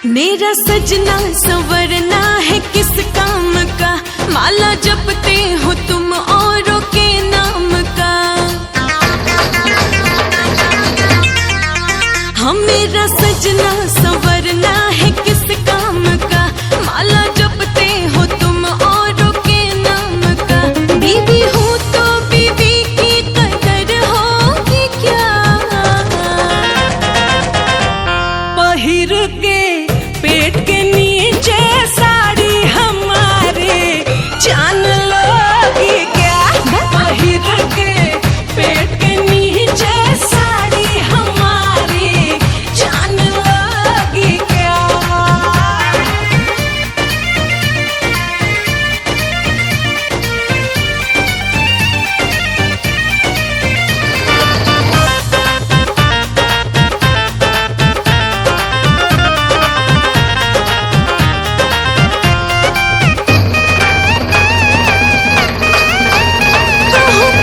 मेरा सजना संवरना है किस काम का, माला जपते हो तुम औरों के नाम का। हम मेरा सजना संवरना है किस काम का, माला जपते हो तुम औरों के नाम का। बीवी हो तो बीवी की कदर होगी क्या, पहिर के पेट के नीचे साड़ी हमारे जान लोगी क्या, पहिर के पेट के नीचे साड़ी हमारी जान लोगी क्या।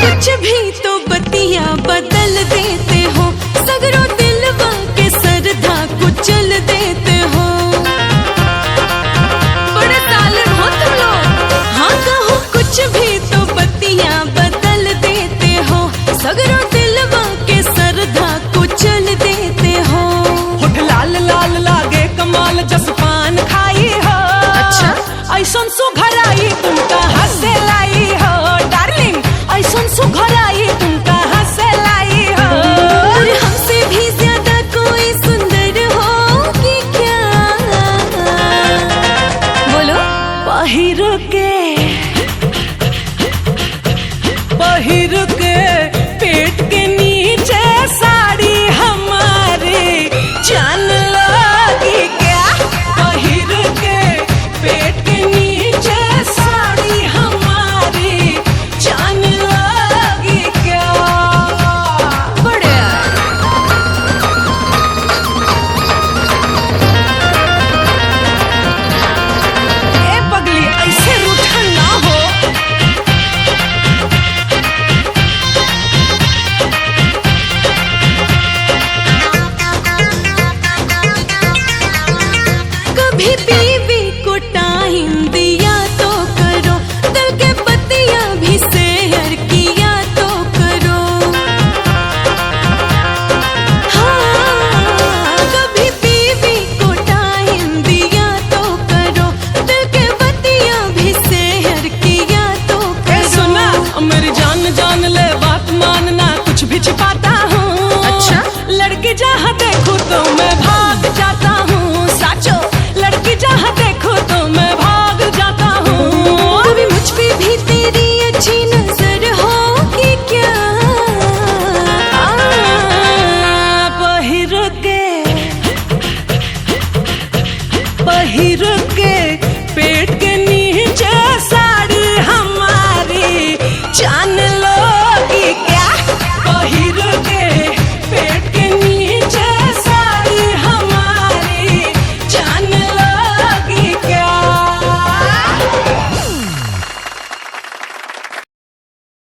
कुछ भी तो बतिया बदल देते हो, सगरो दिलवा के सरधा कुचल देते हो। बड़े जालिम हो तुम लोग। हाँ कहो कुछ भी तो बतिया बदल देते हो, सगरो दिलवा के सरधा कुचल देते हो। होठ लाल लाल लागे कमाल जसपान खाई हो। अच्छा ऐसन सुघराई तुम कहाँ से लाई हो डार्लिंग, ऐसन सुघराई तुम कहाँ से लाई हो। और हमसे भी ज्यादा कोई सुंदर होगी क्या, बोलो। पहिर के पेट के नीचे साड़ी हमारी जान लोगी क्या, पहिर के पेट के नीचे साड़ी हमारी जान लोगी क्या। बड़े ए पगली ऐसे रूठा ना हो। कभी भी